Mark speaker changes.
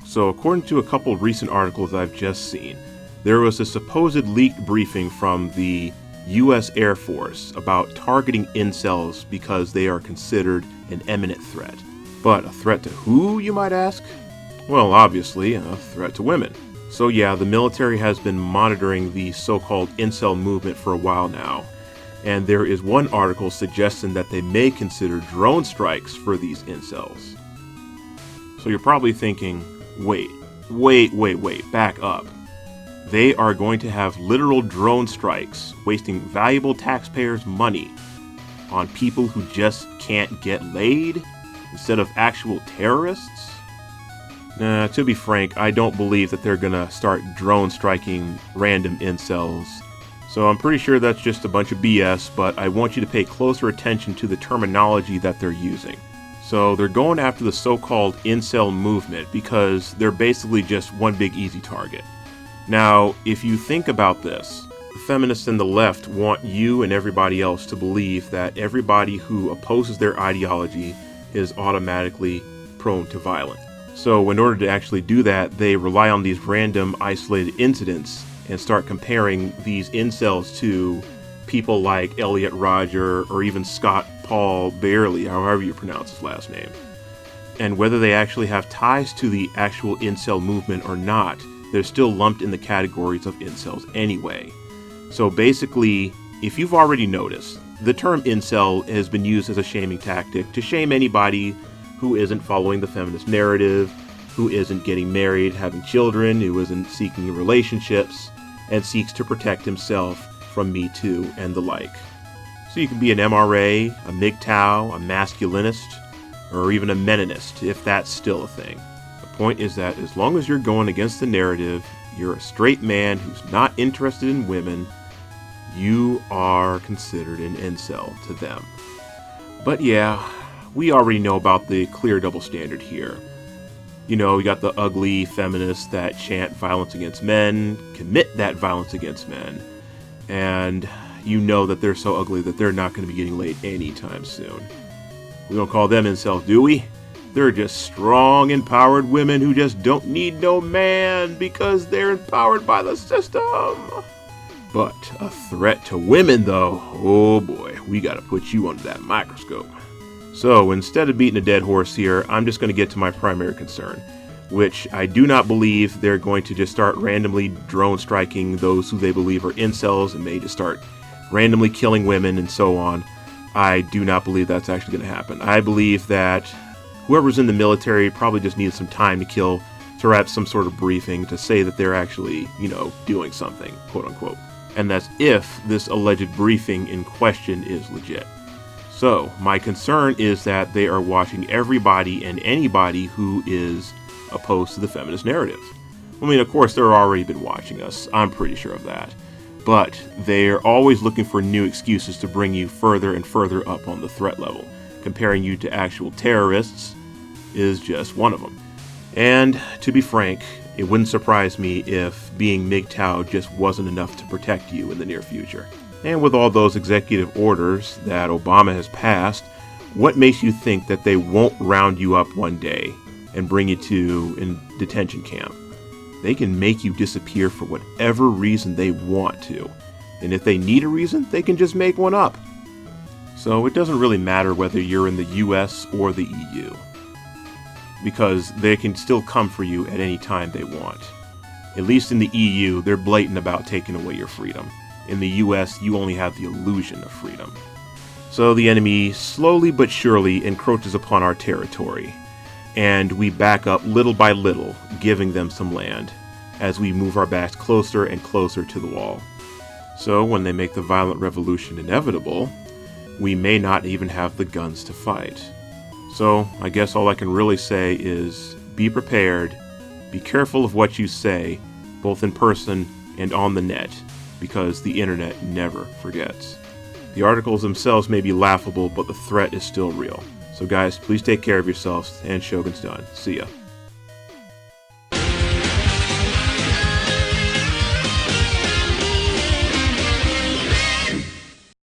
Speaker 1: So according to a couple recent articles I've just seen, there was a supposed leaked briefing from the US Air Force about targeting incels because they are considered an imminent threat. But a threat to who, you might ask? Well, obviously, a threat to women. So yeah, the military has been monitoring the so-called incel movement for a while now, and there is one article suggesting that they may consider drone strikes for these incels. So you're probably thinking, wait, back up. They are going to have literal drone strikes, wasting valuable taxpayers' money on people who just can't get laid instead of actual terrorists? Nah, to be frank, I don't believe that they're gonna start drone striking random incels. So I'm pretty sure that's just a bunch of BS, but I want you to pay closer attention to the terminology that they're using. So they're going after the so-called incel movement because they're basically just one big easy target. Now, if you think about this, the feminists and the left want you and everybody else to believe that everybody who opposes their ideology is automatically prone to violence. So in order to actually do that, they rely on these random isolated incidents and start comparing these incels to people like Elliot Rodger or even Scott Paul Bailey, however you pronounce his last name. And whether they actually have ties to the actual incel movement or not, they're still lumped in the categories of incels anyway. So basically, if you've already noticed, the term incel has been used as a shaming tactic to shame anybody who isn't following the feminist narrative, who isn't getting married, having children, who isn't seeking relationships, and seeks to protect himself from Me Too and the like. So you can be an MRA, a MGTOW, a masculinist, or even a meninist, if that's still a thing. The point is that as long as you're going against the narrative, you're a straight man who's not interested in women, you are considered an incel to them. But yeah, we already know about the clear double standard here. You know, you got the ugly feminists that chant violence against men, commit that violence against men, and you know that they're so ugly that they're not going to be getting laid anytime soon. We don't call them incels, do we? They're just strong, empowered women who just don't need no man because they're empowered by the system. But a threat to women, though, oh boy, we gotta put you under that microscope. So instead of beating a dead horse here, I'm just going to get to my primary concern, which I do not believe they're going to just start randomly drone striking those who they believe are incels and may just start randomly killing women and so on. I do not believe that's actually going to happen. I believe that whoever's in the military probably just needs some time to kill to wrap some sort of briefing to say that they're actually, doing something, quote unquote. And that's if this alleged briefing in question is legit. So, my concern is that they are watching everybody and anybody who is opposed to the feminist narrative. I mean, of course, they've already been watching us. I'm pretty sure of that. But they're always looking for new excuses to bring you further and further up on the threat level. Comparing you to actual terrorists is just one of them. And to be frank, it wouldn't surprise me if being MGTOW just wasn't enough to protect you in the near future. And with all those executive orders that Obama has passed, what makes you think that they won't round you up one day and bring you to a detention camp? They can make you disappear for whatever reason they want to. And if they need a reason, they can just make one up. So it doesn't really matter whether you're in the US or the EU, because they can still come for you at any time they want. At least in the EU, they're blatant about taking away your freedom. In the US, you only have the illusion of freedom. So the enemy slowly but surely encroaches upon our territory, and we back up little by little, giving them some land, as we move our backs closer and closer to the wall. So when they make the violent revolution inevitable, we may not even have the guns to fight. So I guess all I can really say is be prepared, be careful of what you say, both in person and on the net, because the internet never forgets. The articles themselves may be laughable, but the threat is still real. So guys, please take care of yourselves, and Shogun's done. See ya.